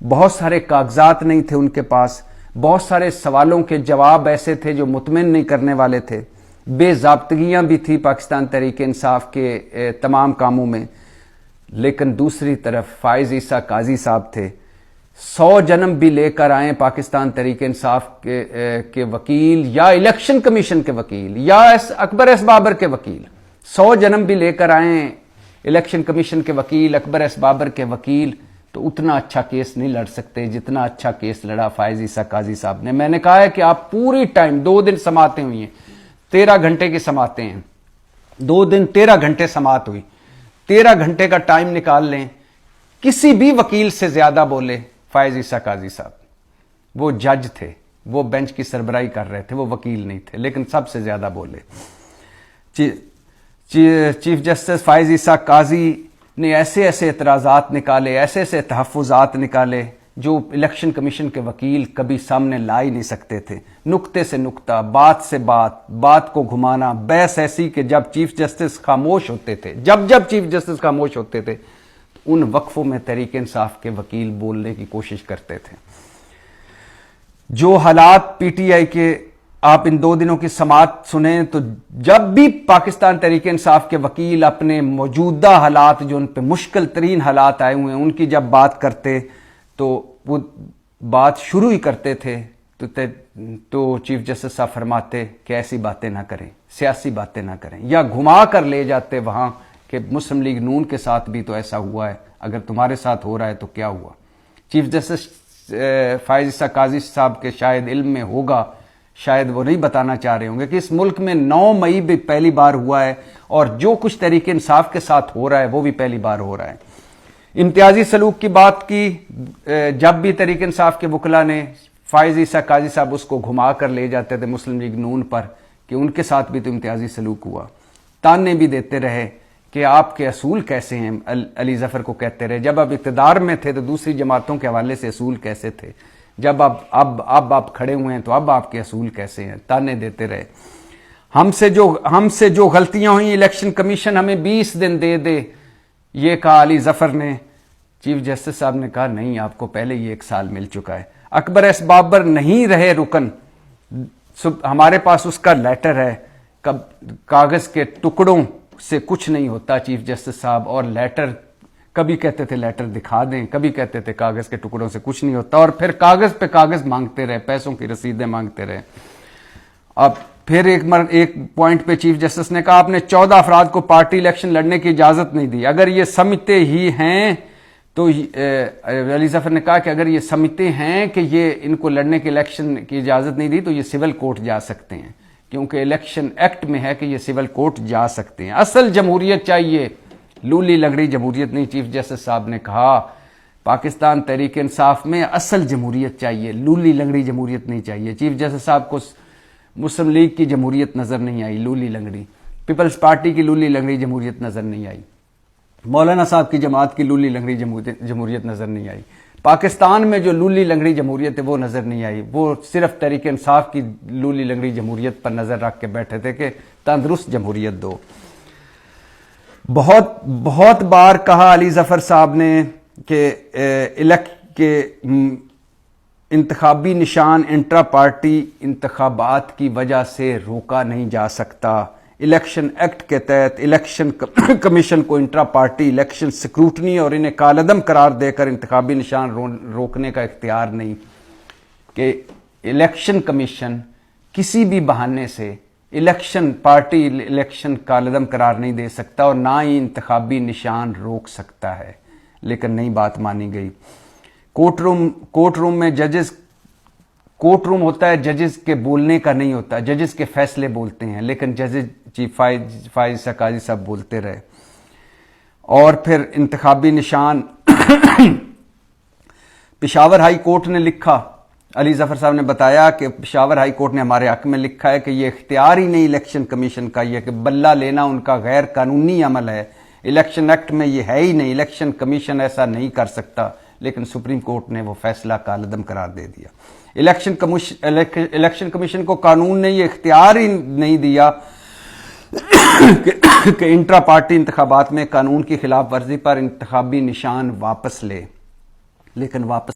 بہت سارے کاغذات نہیں تھے ان کے پاس، بہت سارے سوالوں کے جواب ایسے تھے جو مطمئن نہیں کرنے والے تھے، بے ضابطگیاں بھی تھی پاکستان تحریک انصاف کے تمام کاموں میں. لیکن دوسری طرف فائز عیسیٰ قاضی صاحب تھے، 100 جنم بھی لے کر آئیں پاکستان تحریک انصاف کے وکیل یا الیکشن کمیشن کے وکیل یا اکبر ایس بابر کے وکیل، 100 جنم بھی لے کر آئیں الیکشن کمیشن کے وکیل، اکبر ایس بابر کے وکیل، تو اتنا اچھا کیس نہیں لڑ سکتے جتنا اچھا کیس لڑا فائز عیسیٰ قاضی صاحب نے. میں نے کہا ہے کہ آپ پوری ٹائم 2 دن سماعتیں ہوئی ہیں، 13 گھنٹے کی سماعتیں ہیں، 2 دن 13 گھنٹے سماعت ہوئی، 13 گھنٹے کا ٹائم نکال لیں، کسی بھی وکیل سے زیادہ بولے فائز عیسیٰ قاضی صاحب. وہ جج تھے، وہ بینچ کی سربراہی کر رہے تھے، وہ وکیل نہیں تھے، لیکن سب سے زیادہ بولے. چیف جسٹس فائز عیسیٰ قاضی نے ایسے ایسے اعتراضات نکالے، ایسے ایسے تحفظات نکالے جو الیکشن کمیشن کے وکیل کبھی سامنے لا ہی نہیں سکتے تھے. نکتے سے نکتہ، بات سے بات کو گھمانا، بحث ایسی کہ جب چیف جسٹس خاموش ہوتے تھے، جب چیف جسٹس خاموش ہوتے تھے ان وقفوں میں تحریک انصاف کے وکیل بولنے کی کوشش کرتے تھے. جو حالات پی ٹی آئی کے آپ ان 2 دنوں کی سماعت سنیں تو جب بھی پاکستان تحریک انصاف کے وکیل اپنے موجودہ حالات جو ان پہ مشکل ترین حالات آئے ہوئے ہیں ان کی جب بات کرتے تو وہ بات شروع ہی کرتے تھے تو چیف جسٹس صاحب فرماتے کہ ایسی باتیں نہ کریں، سیاسی باتیں نہ کریں، یا گھما کر لے جاتے وہاں کہ مسلم لیگ نون کے ساتھ بھی تو ایسا ہوا ہے، اگر تمہارے ساتھ ہو رہا ہے تو کیا ہوا. چیف جسٹس فائز عیسیٰ قاضی صاحب کے شاید علم میں ہوگا، شاید وہ نہیں بتانا چاہ رہے ہوں گے کہ اس ملک میں 9 مئی بھی پہلی بار ہوا ہے، اور جو کچھ تحریک انصاف کے ساتھ ہو رہا ہے وہ بھی پہلی بار ہو رہا ہے. امتیازی سلوک کی بات کی، جب بھی تحریک انصاف کے وکلا نے فائز عیسیٰ قاضی صاحب اس کو گھما کر لے جاتے تھے مسلم لیگ نون پر کہ ان کے ساتھ بھی تو امتیازی سلوک ہوا. تانے بھی دیتے رہے کہ آپ کے اصول کیسے ہیں، علی ظفر کو کہتے رہے جب آپ اقتدار میں تھے تو دوسری جماعتوں کے حوالے سے اصول کیسے تھے، جب اب آپ کھڑے ہوئے ہیں تو اب آپ کے اصول کیسے ہیں. تانے دیتے رہے. ہم سے جو غلطیاں ہوئیں الیکشن کمیشن ہمیں 20 دن دے، یہ کہا علی ظفر نے. چیف جسٹس صاحب نے کہا نہیں، آپ کو پہلے یہ 1 سال مل چکا ہے. اکبر ایس بابر نہیں رہے رکن، ہمارے پاس اس کا لیٹر ہے، کاغذ کے ٹکڑوں سے کچھ نہیں ہوتا چیف جسٹس صاحب، اور لیٹر کبھی کہتے تھے لیٹر دکھا دیں، کبھی کہتے تھے کاغذ کے ٹکڑوں سے کچھ نہیں ہوتا، اور پھر کاغذ پہ کاغذ مانگتے رہے، پیسوں کی رسیدیں مانگتے رہے. اب پھر ایک پوائنٹ پہ چیف جسٹس نے کہا آپ نے 14 افراد کو پارٹی الیکشن لڑنے کی اجازت نہیں دی. اگر یہ سمجھتے ہی ہیں تو علی ظفر نے کہا کہ اگر یہ سمجھتے ہیں کہ یہ ان کو لڑنے کے الیکشن کی اجازت نہیں دی تو یہ سول کورٹ جا سکتے ہیں، کیونکہ الیکشن ایکٹ میں ہے کہ یہ سول کورٹ جا سکتے ہیں. اصل جمہوریت چاہیے، لولی لنگڑی جمہوریت نہیں. چیف جسٹس صاحب نے کہا پاکستان تحریک انصاف میں اصل جمہوریت چاہیے، لولی لنگڑی جمہوریت نہیں چاہیے. چیف جسٹس صاحب کو مسلم لیگ کی جمہوریت نظر نہیں آئی، لولی لنگڑی. پیپلز پارٹی کی لولی لنگڑی جمہوریت نظر نہیں آئی. مولانا صاحب کی جماعت کی لولی لنگڑی جمہوریت نظر نہیں آئی. پاکستان میں جو لولی لنگڑی جمہوریت ہے وہ نظر نہیں آئی. وہ صرف تحریک انصاف کی لولی لنگڑی جمہوریت پر نظر رکھ کے بیٹھے تھے کہ تندرست جمہوریت دو. بہت بار کہا علی ظفر صاحب نے کہ انتخابی نشان انٹرا پارٹی انتخابات کی وجہ سے روکا نہیں جا سکتا. الیکشن ایکٹ کے تحت الیکشن کمیشن کو انٹرا پارٹی الیکشن سکروٹنی اور انہیں کالعدم قرار دے کر انتخابی نشان روکنے کا اختیار نہیں. کہ الیکشن کمیشن کسی بھی بہانے سے پارٹی الیکشن کالعدم قرار نہیں دے سکتا اور نہ ہی انتخابی نشان روک سکتا ہے. لیکن نئی بات مانی گئی. کورٹ روم میں کورٹ روم ہوتا ہے ججز کے بولنے کا نہیں ہوتا، ججز کے فیصلے بولتے ہیں، لیکن ججز چیف فائز قاضی صاحب بولتے رہے. اور پھر انتخابی نشان پشاور ہائی کورٹ نے لکھا، علی ظفر صاحب نے بتایا کہ پشاور ہائی کورٹ نے ہمارے حق میں لکھا ہے کہ یہ اختیار ہی نہیں الیکشن کمیشن کا، یہ کہ بلہ لینا ان کا غیر قانونی عمل ہے. الیکشن ایکٹ میں یہ ہے ہی نہیں، الیکشن کمیشن ایسا نہیں کر سکتا. لیکن سپریم کورٹ نے وہ فیصلہ کالعدم قرار دے دیا. الیکشن کمیشن کو قانون نے یہ اختیار ہی نہیں دیا کہ انٹرا پارٹی انتخابات میں قانون کی خلاف ورزی پر انتخابی نشان واپس لے. لیکن واپس